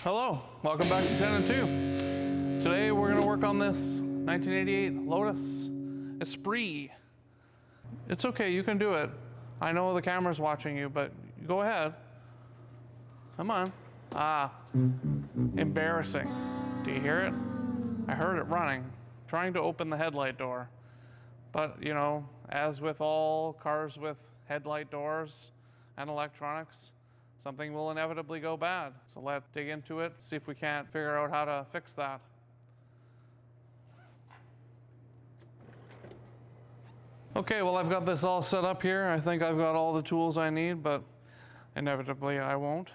Hello, welcome back to 10 and 2. Today we're going to work on this 1988 Lotus Esprit. It's okay, you can do it. I know the camera's watching you, but go ahead. Come on. Embarrassing. Do you hear it? I heard it running, trying to open the headlight door. But, you know, as with all cars with headlight doors and electronics, something will inevitably go bad. So let's dig into it, see if we can't figure out how to fix that. Okay, well, I've got this all set up here. I think I've got all the tools I need, but inevitably I won't.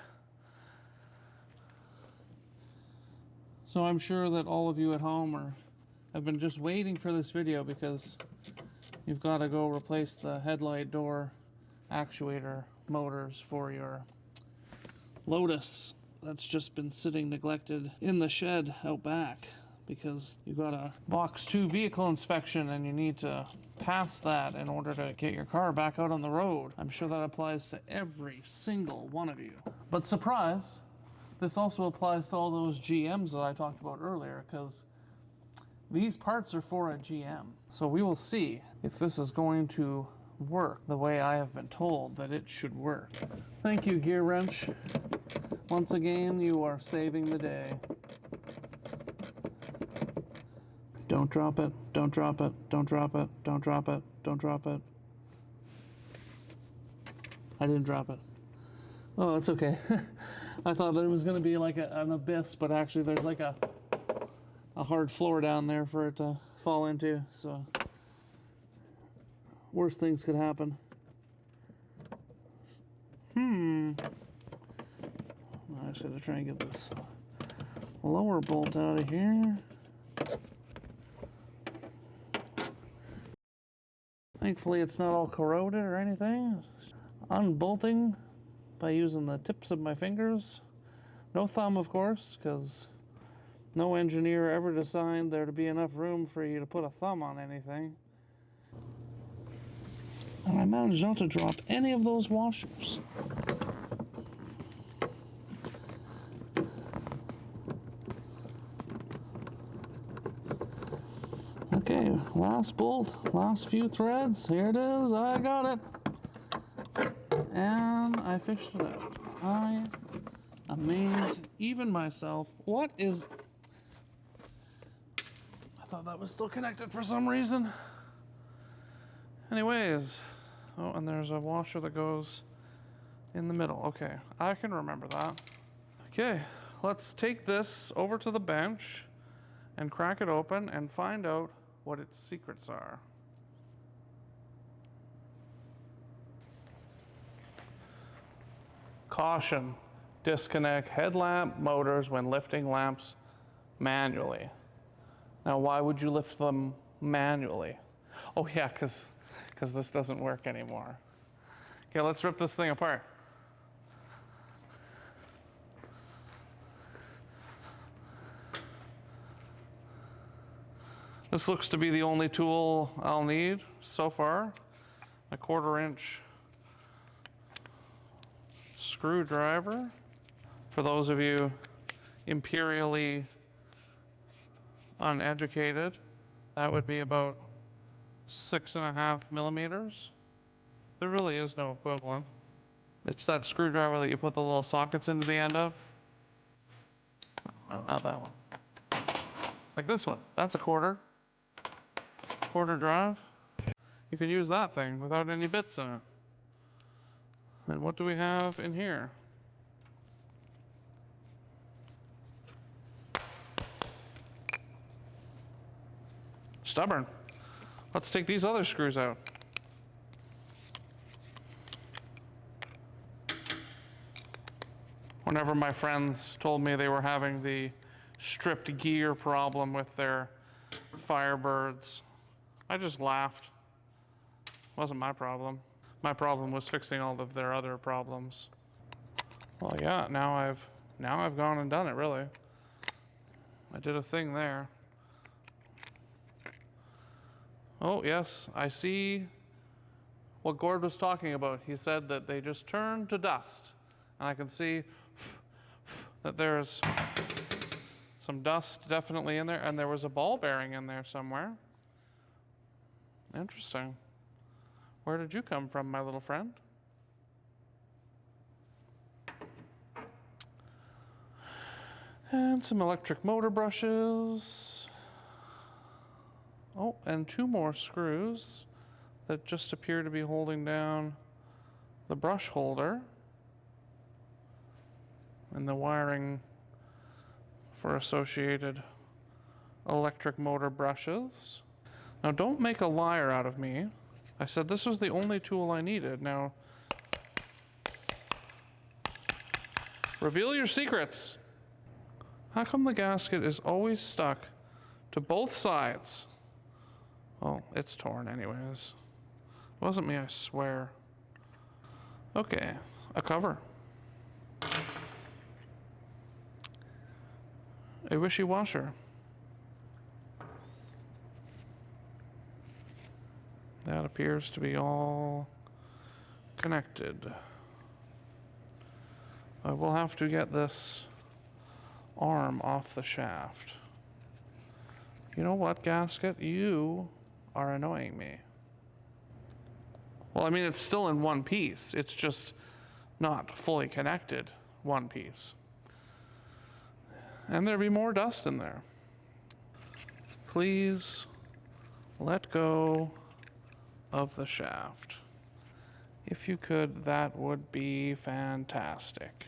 So I'm sure that all of you at home have been just waiting for this video because you've got to go replace the headlight door actuator motors for your Lotus that's just been sitting neglected in the shed out back because you got a box 2 vehicle inspection and you need to pass that in order to get your car back out on the road. I'm sure that applies to every single one of you. But surprise, this also applies to all those GMs that I talked about earlier, because these parts are for a GM. So we will see if this is going to work the way I have been told that it should work. Thank you, Gear Wrench. Once again, you are saving the day. Don't drop it, don't drop it, don't drop it, don't drop it, don't drop it. I didn't drop it. Oh, that's okay. I thought there was going to be like an abyss, but actually there's like a hard floor down there for it to fall into, so worst things could happen. I just gotta try and get this lower bolt out of here. Thankfully it's not all corroded or anything. Unbolting by using the tips of my fingers. No thumb, of course, because no engineer ever designed there to be enough room for you to put a thumb on anything. And I managed not to drop any of those washers. Okay, last bolt, last few threads. Here it is, I got it. And I fished it out. I amaze even myself. What is... I thought that was still connected for some reason. Anyways, oh, and there's a washer that goes in the middle. Okay, I can remember that. Okay, let's take this over to the bench and crack it open and find out what its secrets are. Caution, disconnect headlamp motors when lifting lamps manually. Now, why would you lift them manually? Oh yeah, because this doesn't work anymore. Okay, let's rip this thing apart. This looks to be the only tool I'll need so far. A 1/4-inch screwdriver. For those of you imperially uneducated, that would be about 6.5 millimeters. There really is no equivalent. It's that screwdriver that you put the little sockets into the end of. No, not that one. Like this one. That's a 1/4 drive. You can use that thing without any bits in it. And what do we have in here? Stubborn. Let's take these other screws out. Whenever my friends told me they were having the stripped gear problem with their Firebirds, I just laughed. It wasn't my problem. My problem was fixing all of their other problems. Well, yeah, now I've gone and done it, really. I did a thing there. Oh, yes, I see what Gord was talking about. He said that they just turn to dust. And I can see that there's some dust definitely in there, and there was a ball bearing in there somewhere. Interesting. Where did you come from, my little friend? And some electric motor brushes. Oh, and 2 more screws that just appear to be holding down the brush holder and the wiring for associated electric motor brushes. Now, don't make a liar out of me. I said this was the only tool I needed. Now, reveal your secrets. How come the gasket is always stuck to both sides? Oh, it's torn anyways. It wasn't me, I swear. Okay, a cover. A wishy washer. That appears to be all connected. I will have to get this arm off the shaft. You know what, gasket? You are annoying me. Well, I mean, it's still in one piece. It's just not fully connected one piece. And there'd be more dust in there. Please let go of the shaft. If you could, that would be fantastic.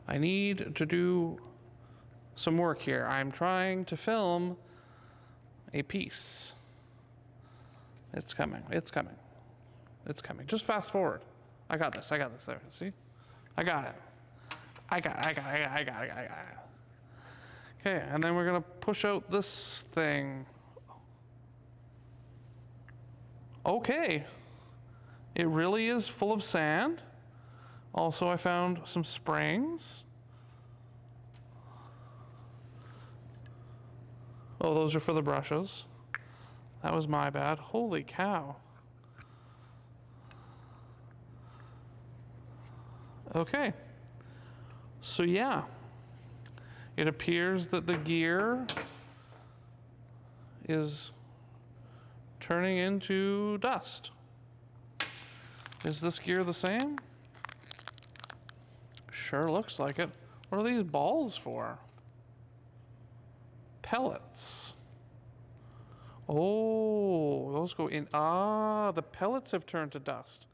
I need to do some work here. I'm trying to film a piece. It's coming. It's coming. It's coming. Just fast forward. I got this. I got this. There. See? I got it. I got it. Okay, and then we're gonna push out this thing. Okay. It really is full of sand. Also, I found some springs. Oh, those are for the brushes. That was my bad. Holy cow. Okay. So yeah, it appears that the gear is turning into dust. Is this gear the same? Sure looks like it. What are these balls for? Pellets. Oh, those go in. Ah, the pellets have turned to dust.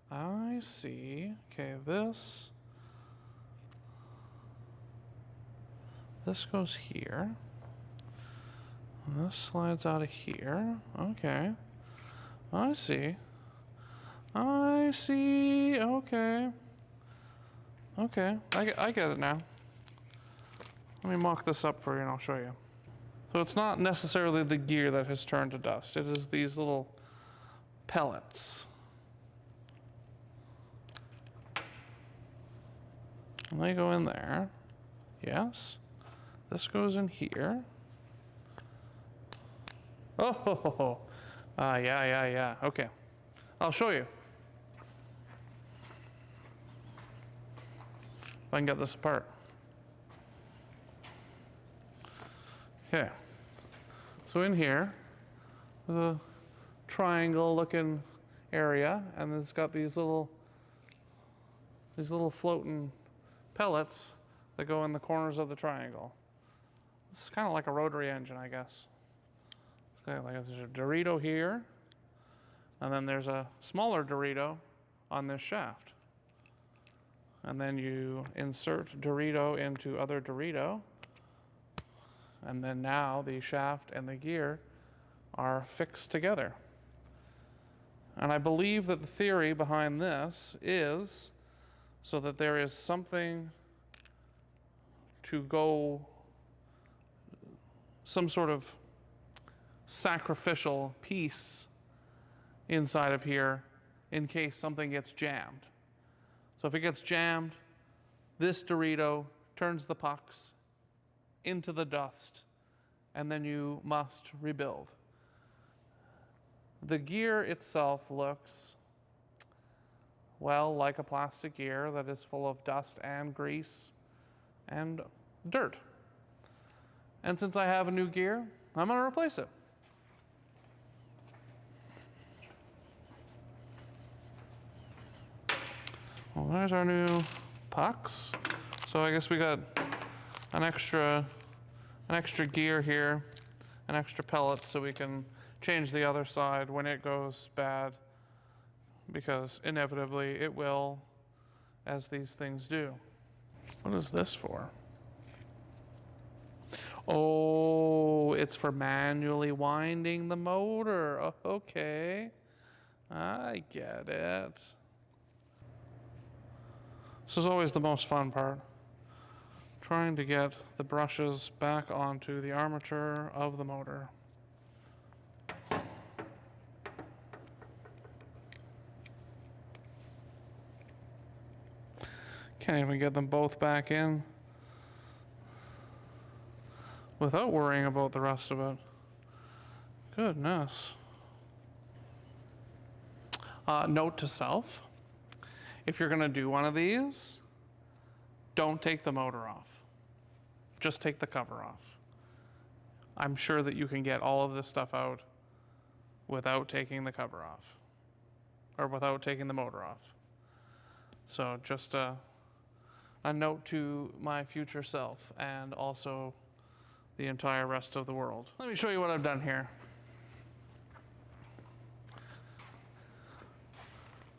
I see. Okay, this goes here. And this slides out of here. Okay. I see. I see. Okay. Okay. I get it now. Let me mock this up for you and I'll show you. So it's not necessarily the gear that has turned to dust. It is these little pellets. And they go in there. Yes. This goes in here. Oh, yeah. Okay. I'll show you. If I can get this apart. Okay. So in here, the triangle looking area, and it's got these little floating pellets that go in the corners of the triangle. It's kind of like a rotary engine, I guess. It's kind of like there's a Dorito here, and then there's a smaller Dorito on this shaft. And then you insert Dorito into other Dorito, and then now the shaft and the gear are fixed together. And I believe that the theory behind this is so that there is something to go, some sort of sacrificial piece inside of here in case something gets jammed. So if it gets jammed, this Dorito turns the pucks into the dust, and then you must rebuild. The gear itself looks well, like a plastic gear that is full of dust and grease and dirt. And since I have a new gear, I'm going to replace it. Well, there's our new pucks. So I guess we got an extra gear here, an extra pellet, so we can change the other side when it goes bad, because inevitably it will, as these things do. What is this for? Oh, it's for manually winding the motor. Oh, okay, I get it. This is always the most fun part. Trying to get the brushes back onto the armature of the motor. Can't even get them both back in without worrying about the rest of it. Goodness. Note to self. If you're gonna do one of these, don't take the motor off. Just take the cover off. I'm sure that you can get all of this stuff out without taking the cover off, or without taking the motor off. So just a note to my future self, and also the entire rest of the world. Let me show you what I've done here.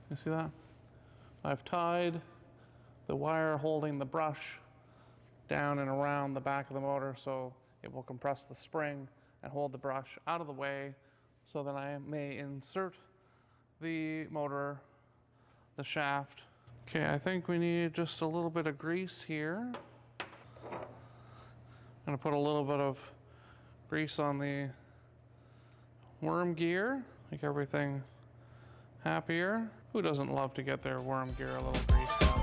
You see that? I've tied the wire holding the brush down and around the back of the motor so it will compress the spring and hold the brush out of the way, so that I may insert the motor, the shaft. Okay, I think we need just a little bit of grease here. I'm gonna put a little bit of grease on the worm gear, make everything happier. Who doesn't love to get their worm gear a little greased up?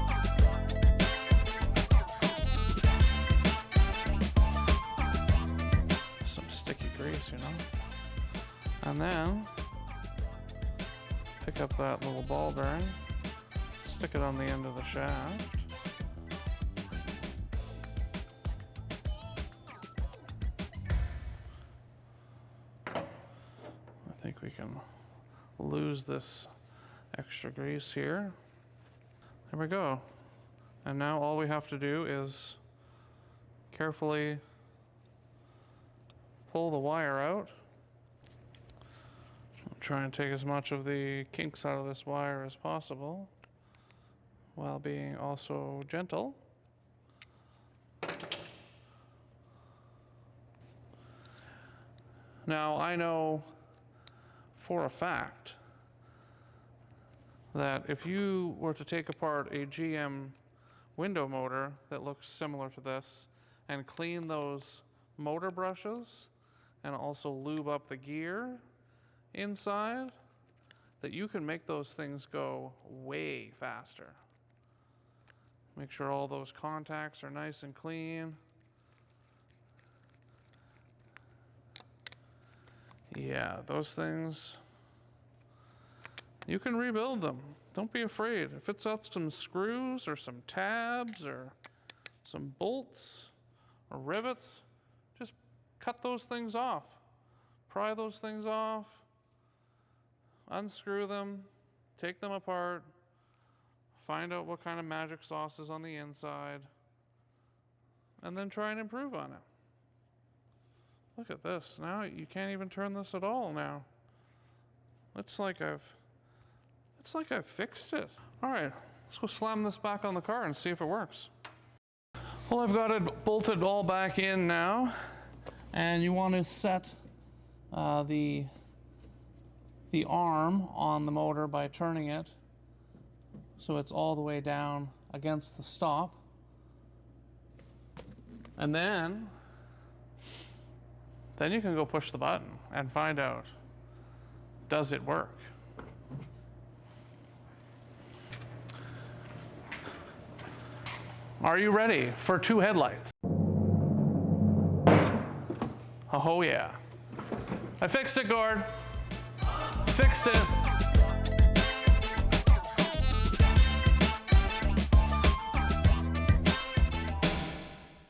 Some sticky grease, you know? And then pick up that little ball bearing, stick it on the end of the shaft. I think we can lose this extra grease here. There we go. And now all we have to do is carefully pull the wire out. Try and take as much of the kinks out of this wire as possible, while being also gentle. Now, I know for a fact that if you were to take apart a GM window motor that looks similar to this and clean those motor brushes and also lube up the gear inside, that you can make those things go way faster. Make sure all those contacts are nice and clean. Yeah, those things, you can rebuild them. Don't be afraid. If it's got some screws or some tabs or some bolts or rivets, just cut those things off. Pry those things off, unscrew them, take them apart, find out what kind of magic sauce is on the inside, and then try and improve on it. Look at this. Now you can't even turn this at all now. It's like I've fixed it. All right, let's go slam this back on the car and see if it works. Well, I've got it bolted all back in now, and you want to set the arm on the motor by turning it so it's all the way down against the stop. And then you can go push the button and find out, does it work? Are you ready for 2 headlights? Oh yeah. I fixed it, Gord. Fixed it.